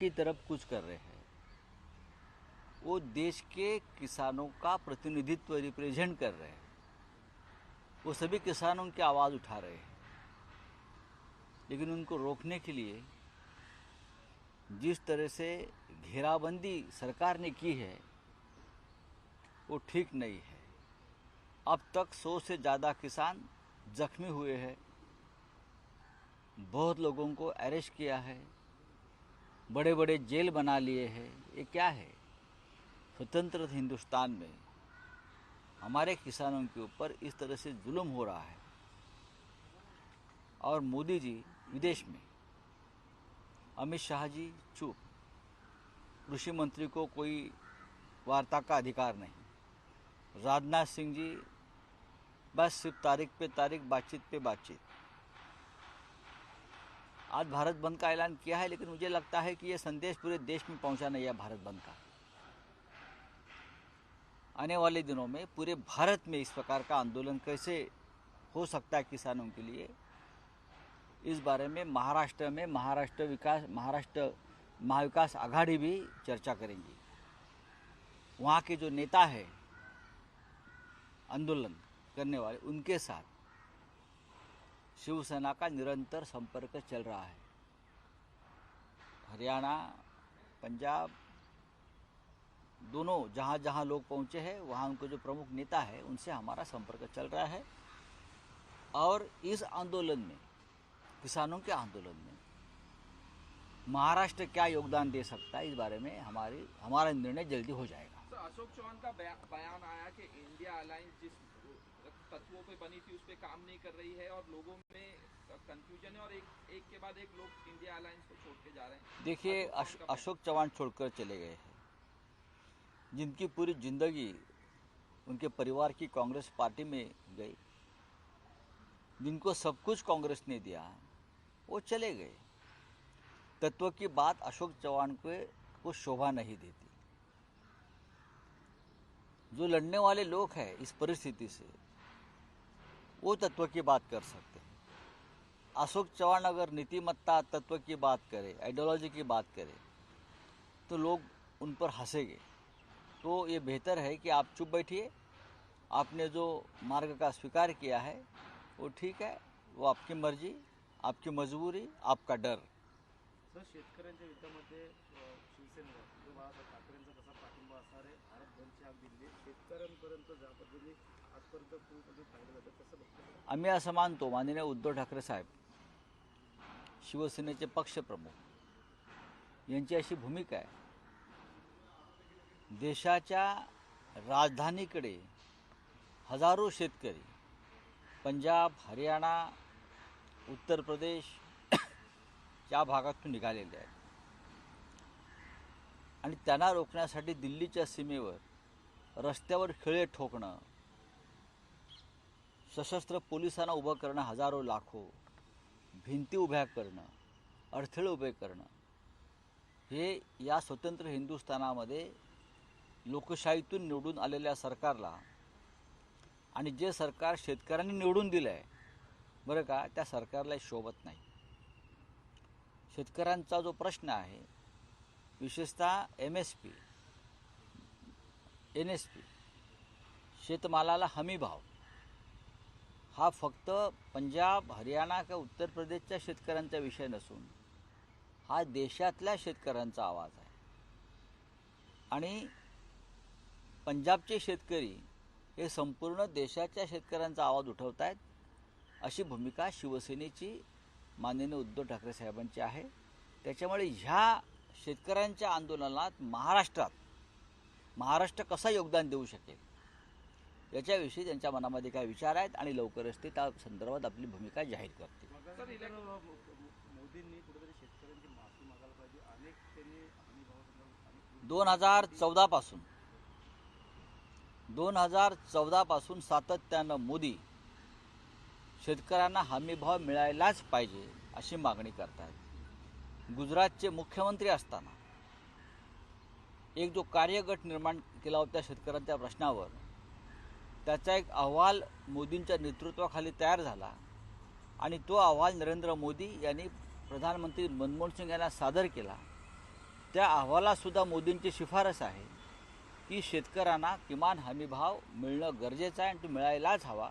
की तरफ कुछ कर रहे हैं। वो देश के किसानों का प्रतिनिधित्व रिप्रेजेंट कर रहे हैं। वो सभी किसानों की आवाज़ उठा रहे हैं, लेकिन उनको रोकने के लिए जिस तरह से घेराबंदी सरकार ने की है वो ठीक नहीं है। अब तक 100 से ज़्यादा किसान जख्मी हुए हैं, बहुत लोगों को अरेस्ट किया है, बड़े बड़े जेल बना लिए हैं। ये क्या है? स्वतंत्र हिंदुस्तान में हमारे किसानों के ऊपर इस तरह से जुल्म हो रहा है। और मोदी जी विदेश में, अमित शाह जी चुप, कृषि मंत्री को कोई वार्ता का अधिकार नहीं, राजनाथ सिंह जी बस सिर्फ तारीख पे तारीख, बातचीत पे बातचीत। आज भारत बंद का ऐलान किया है, लेकिन मुझे लगता है कि ये संदेश पूरे देश में पहुंचा नहीं है भारत बंद का। आने वाले दिनों में पूरे भारत में इस प्रकार का आंदोलन कैसे हो सकता है किसानों के लिए, इस बारे में महाराष्ट्र में महाराष्ट्र महाविकास आघाड़ी भी चर्चा करेंगी। वहाँ के जो नेता है आंदोलन करने वाले, उनके साथ शिवसेना का निरंतर संपर्क चल रहा है। हरियाणा, पंजाब, दोनों जहाँ जहाँ लोग पहुँचे हैं वहाँ उनको जो प्रमुख नेता है उनसे हमारा संपर्क चल रहा है। और इस आंदोलन में, किसानों के आंदोलन में महाराष्ट्र क्या योगदान दे सकता है, इस बारे में हमारा निर्णय जल्दी हो जाएगा। तो अशोक चौहान का बयान आया कि इंडिया अलायंस जिस तत्वों पे बनी थी उस पे काम नहीं कर रही है और लोगों में कंफ्यूजन है और एक के बाद एक लोग इंडिया अलायंस को छोड़ के जा रहे हैं। देखिए, अशोक चौहान छोड़कर चले गए हैं, जिनकी पूरी जिंदगी उनके परिवार की कांग्रेस पार्टी में गई, जिनको सब कुछ कांग्रेस ने दिया, वो चले गए। तत्व की बात अशोक चौहान को शोभा नहीं देती। जो लड़ने वाले लोग हैं इस परिस्थिति से, वो तत्व की बात कर सकते हैं। अशोक चौहान अगर नीतिमत्ता तत्व की बात करे, आइडियोलॉजी की बात करे, तो लोग उन पर हंसेंगे। तो ये बेहतर है कि आप चुप बैठिए। आपने जो मार्ग का स्वीकार किया है वो ठीक है, वो आपकी मर्जी, आपकी मजबूरी, आपका डर। सर, शेतकऱ्यांच्या युद्धामध्ये शिवसेनेला जो बाळासाहेब ठाकरेंचा कसा पाठिंबा असणार आहे, भारत बंदची हाक दिली, शेतकऱ्यांपर्यंत ज्या पद्धतीने आजपर्यंत खूप पाहिलं जातं कसं बघतो? आम्ही असं मानतो, माननीय उद्धव ठाकरे साहेब शिवसेनेचे पक्षप्रमुख, यांची अशी भूमिका आहे, देशाच्या राजधानीकडे हजारो शेतकरी पंजाब, हरियाणा, उत्तर प्रदेश या भागातून निघालेले आहेत आणि त्यांना रोखण्यासाठी दिल्लीच्या सीमेवर रस्त्यावर खिळे ठोकणं, सशस्त्र पोलिसांना उभं करणं, हजारो लाखो भिंती उभ्या करणं, अडथळे उभे करणं, हे या स्वतंत्र हिंदुस्थानामध्ये लोकशाहीतून निवडून आलेल्या सरकारला, आणि जे सरकार शेतकऱ्यांनी निवडून दिलं आहे बरं का, त्या सरकारला शोभत नाही। शेतकऱ्यांचा जो प्रश्न आहे, विशेषतः MSP, NSP, शेतमालाला हमी भाव, हा फक्त पंजाब, हरियाणा का उत्तर प्रदेशच्या शेतकऱ्यांचा विषय नसून हा देशातल्या शेतकऱ्यांचा आवाज आहे। आणि पंजाबचे शेतकरी हे संपूर्ण देशाच्या शेतकऱ्यांचा आवाज उठवत आहेत, अशी भूमिका शिवसेनेची माननीय उद्धव ठाकरे साहेबांची आहे। त्याच्यामुळे ह्या शेतकऱ्यांच्या आंदोलनात महाराष्ट्र कसा योगदान देऊ शकेल याच्याविषयी त्यांच्या मनामध्ये काय विचार आहेत आणि लवकरच ते त्या संदर्भात आपली भूमिका जाहीर करतील। मोदींनी कुठेतरी शेतकऱ्यांची माफी मागायला पाहिजे। अनेक त्यांनी हमीभाव 2014 पासून सातत्यानं मोदी शेतकऱ्यांना हमीभाव मिळायलाच पाहिजे अशी मागणी करतात। गुजरातचे मुख्यमंत्री असताना एक जो कार्यगट निर्माण केला होता शेतकऱ्यांच्या प्रश्नावर, त्याचा एक अहवाल मोदींच्या नेतृत्वाखाली तयार झाला आणि तो अहवाल नरेंद्र मोदी यांनी प्रधानमंत्री मनमोहन सिंग यांना सादर केला त्या अहवालातसुद्धा मोदींची शिफारस आहे की शेतकऱ्यांना किमान हमीभाव मिळणं गरजेचं आहे आणि तो मिळायलाच हवा.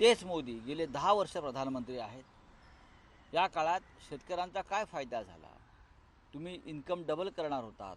तेच मोदी गेले 10 वर्ष प्रधानमंत्री आहेत. या काळात शेतकऱ्यांचा काय फायदा झाला? तुम्ही इन्कम डबल करणार होतात,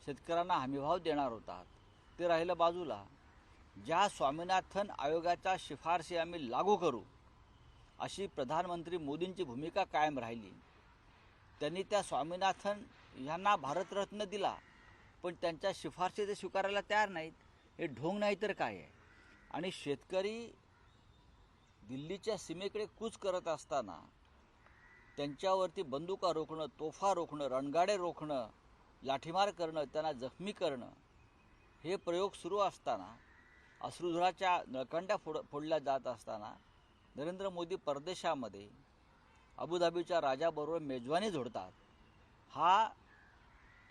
शेतकऱ्यांना हमीभाव देणार होतात, ते राहिलं बाजूला. ज्या स्वामीनाथन आयोगाच्या शिफारसी आम्ही लागू करू अशी प्रधानमंत्री मोदींची भूमिका कायम राहिली. त्यांनी त्या स्वामीनाथन यांना भारतरत्न दिला, पण त्यांच्या शिफारसी ते स्वीकारायला तयार नाहीत. हे ढोंग नाही तर काय आहे? आणि शेतकरी दिल्लीच्या सीमेकडे कूच करत असताना त्यांच्यावरती बंदुका रोखणं, तोफा रोखणं, रणगाडे रोखणं, लाठीमार करणं, त्यांना जखमी करणं हे प्रयोग सुरू असताना, अश्रुधुराच्या नळकांड्या फोडल्या जात असताना नरेंद्र मोदी परदेशामध्ये अबुधाबीच्या राजाबरोबर मेजवानी जोडतात. हा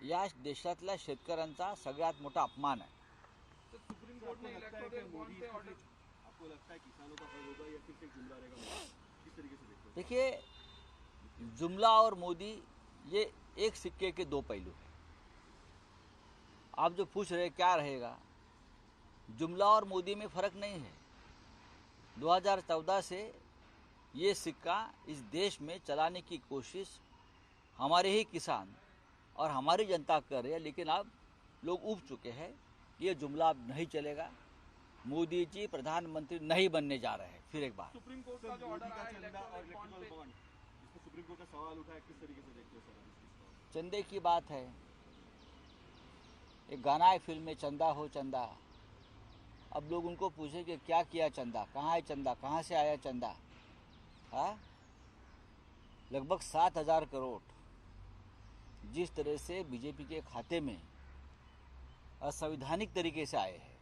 या देशातल्या शेतकऱ्यांचा सगळ्यात मोठा अपमान आहे. तो सुप्रीम कोर्ट ने इलेक्टोरल बॉन्ड पे ऑर्डर आपको लगता है किसानों का हल होगा या सिर्फ एक जुमला रहेगा? किस तरीके से देखते हैं? देखिए, जुमला और मोदी ये एक सिक्के के दो पहलू हैं. आप जो पूछ रहे क्या रहेगा, जुमला और मोदी में फ़र्क नहीं है. 2014 से ये सिक्का इस देश में चलाने की कोशिश हमारे ही किसान और हमारी जनता कर रही है, लेकिन अब लोग उब चुके हैं. ये जुमला अब नहीं चलेगा. मोदी जी प्रधानमंत्री नहीं बनने जा रहे हैं. फिर एक बार सुप्रीम कोर्ट का जो ऑर्डर आया इलेक्टोरल बॉन्ड पे, इसमें सुप्रीम कोर्ट का सवाल उठा है, किस तरीके से देखते हो सर इस चीज़ को? चंदे की बात है. एक गाना है फिल्म में, चंदा हो चंदा. अब लोग उनको पूछे कि क्या किया चंदा, कहाँ है चंदा, कहाँ से आया चंदा? हाँ, लगभग 7,000 करोड़ जिस तरह से बीजेपी के खाते में असंवैधानिक तरीके से आए हैं.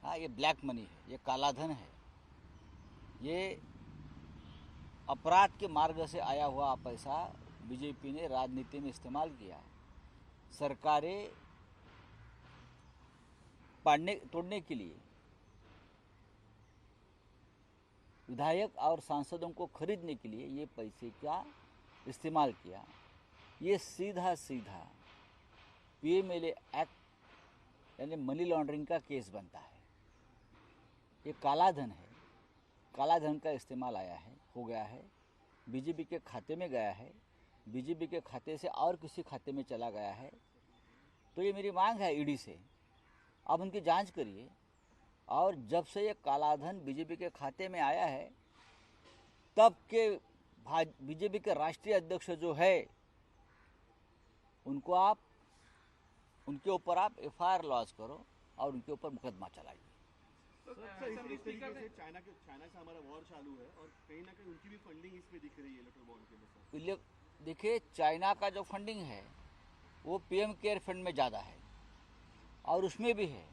हाँ, ये ब्लैक मनी है, ये काला धन है, ये अपराध के मार्ग से आया हुआ पैसा बीजेपी ने राजनीति में इस्तेमाल किया. सरकारें तोड़ने के लिए विधायक और सांसदों को खरीदने के लिए ये पैसे का इस्तेमाल किया. ये सीधा सीधा पीएमएलए एक्ट यानी मनी लॉन्ड्रिंग का केस बनता है. ये काला धन है, काला धन का इस्तेमाल आया है, हो गया है, बीजेपी के खाते में गया है, बीजेपी के खाते से और किसी खाते में चला गया है. तो ये मेरी मांग है ईडी से, आप उनकी जांच करिए. और जब से ये काला धन बीजेपी के खाते में आया है, तब के बीजेपी के राष्ट्रीय अध्यक्ष जो है उनके ऊपर आप एफआईआर लॉन्च करो और उनके ऊपर मुकदमा चलाइए. सर इस तरीके से चाइना से हमारा वॉर चालू है और कहीं ना कहीं उनकी भी फंडिंग इसमें दिख रही है इलेक्ट्रोल बॉन्ड के लिए. देखिए, चाइना का जो फंडिंग है वो पीएम केयर फंड में ज़्यादा है और उसमें भी है.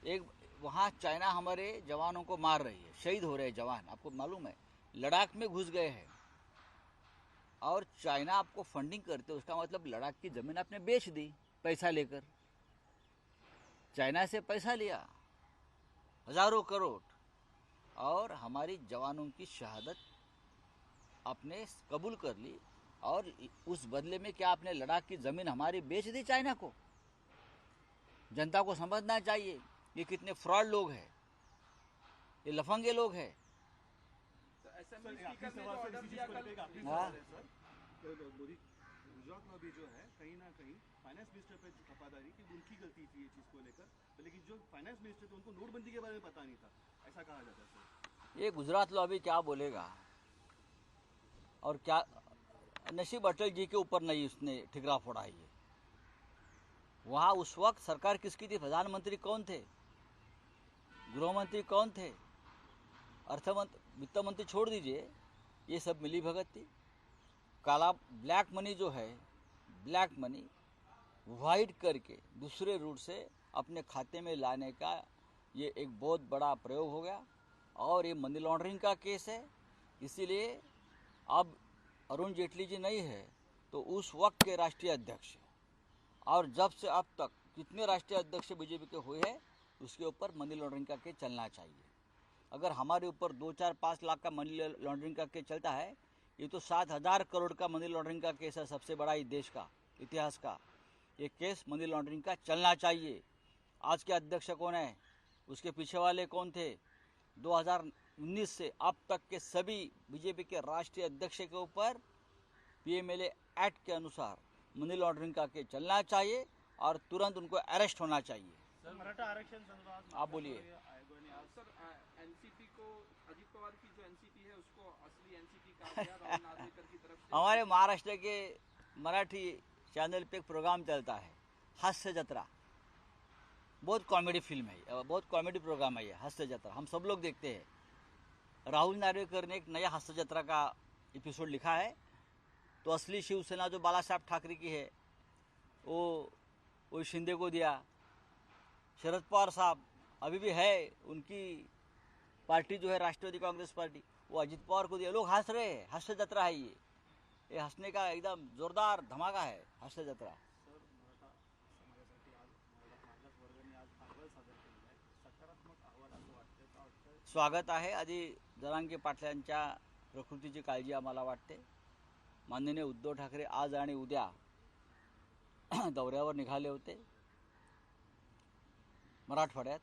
एक वहाँ चाइना हमारे जवानों को मार रही है, शहीद हो रहे हैं जवान. आपको मालूम है, लद्दाख में घुस गए हैं और चाइना आपको फंडिंग करते, उसका मतलब लद्दाख की ज़मीन आपने बेच दी पैसा लेकर. चाइना से पैसा लिया हज़ारों करोड़ और हमारी जवानों की शहादत आपने कबूल कर ली और उस बदले में क्या आपने लद्दाख की ज़मीन हमारी बेच दी चाइना को? जनता को समझना चाहिए ये कितने फ्रॉड लोग हैं, ये लफंगे लोग हैं. तो असेंबली स्पीकर ने जो ऑर्डर दिया कल, हाँ, मोदी गुजरात में भी जो है कहीं ना कहीं फाइनेंस मिनिस्टर पे खपादारी कि उनकी गलती थी ये चीज़ को लेकर, लेकिन जो फाइनेंस मिनिस्टर थे उनको नोटबंदी के बारे में पता नहीं था, ऐसा कहा जाता है सर. ये गुजरात लॉबी क्या बोलेगा और क्या. नसीब अटल जी के ऊपर नहीं उसने ठिकरा फोड़ा है. ये वहाँ उस वक्त सरकार किसकी थी? प्रधानमंत्री कौन थे? गृहमंत्री कौन थे? अर्थमंत्री, वित्त मंत्री छोड़ दीजिए, ये सब मिली भगत थी. काला ब्लैक मनी जो है, ब्लैक मनी वाइट करके दूसरे रूट से अपने खाते में लाने का ये एक बहुत बड़ा प्रयोग हो गया और ये मनी लॉन्ड्रिंग का केस है. इसीलिए अब अरुण जेटली जी नहीं है तो उस वक्त के राष्ट्रीय अध्यक्ष और जब से अब तक कितने राष्ट्रीय अध्यक्ष बीजेपी के हुए हैं उसके ऊपर मनी लॉन्ड्रिंग का केस चलना चाहिए. अगर हमारे ऊपर 2-4-5 लाख का मनी लॉन्ड्रिंग का केस चलता है, ये तो 7,000 करोड़ का मनी लॉन्ड्रिंग का केस है, सबसे बड़ा इस देश का इतिहास का. ये केस मनी लॉन्ड्रिंग का चलना चाहिए। आज के अध्यक्ष कौन है, उसके पीछे वाले कौन थे, 2019 से अब तक के सभी बीजेपी के राष्ट्रीय अध्यक्ष के ऊपर पीएमएलए एक्ट के अनुसार मनी लॉन्ड्रिंग का केस चलना चाहिए और तुरंत उनको अरेस्ट होना चाहिए। मराठा आरक्षण संदर्भात आप बोलिए। आयोगाने आज सर एनसीपी को, अजित पवार की जो एनसीपी है उसको असली एनसीपी कहा गया राहुल नार्वेकर की तरफ से। हमारे महाराष्ट्र के मराठी चैनल पे एक प्रोग्राम चलता है हास्य जत्रा, बहुत कॉमेडी फिल्म है, बहुत कॉमेडी प्रोग्राम है ये हास्य जत्रा, हम सब लोग देखते हैं। राहुल नार्वेकर ने एक नया हास्य जत्रा का एपिसोड लिखा है, तो असली शिवसेना जो बाला साहब ठाकरे की है वो शिंदे को दिया। शरद पवार साहब अभी भी है, उनकी पार्टी जो है राष्ट्रवादी कांग्रेस पार्टी, वो अजित पवार को दिया। लोग हंस रहे हैं, हास्य जत्रा है ये हंसने का एकदम जोरदार धमाका है हास्य जत्रा। सर मराठा समाजासाठी आज मागास वर्गाने आज अहवाल सादर केलेला आहे, सकारात्मक अहवाल असं वाटतं का वाटतं? स्वागत आहे। आधी जरांगे पाटलांच्या प्रकृतीची काळजी आम्हाला वाटते। माननीय उद्धव ठाकरे आज आणि उद्या दौऱ्यावर निघाले होते मराठवाड्यात,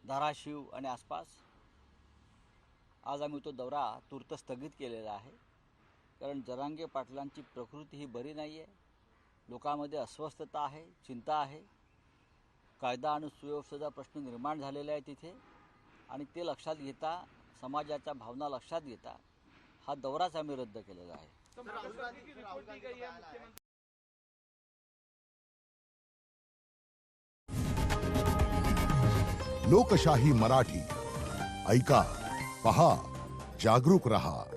धाराशिव आणि आसपास। आज आम्ही तो दौरा तूर्त स्थगित केलेला आहे, कारण जरांगे पाटलांची प्रकृती ही बरी नाही आहे, लोकांमध्ये अस्वस्थता आहे, चिंता आहे, कायदा आणि सुव्यवस्थेचा प्रश्न निर्माण झालेला आहे तिथे, आणि ते लक्षात घेता, समाजाच्या भावना लक्षात घेता हा दौराच आम्ही रद्द केलेला आहे। तो मागास वर्ग की रिपोर्ट दी गई है मुख्यमंत्री। लोकशाही मराठी ऐका, पहा, जागरूक रहा।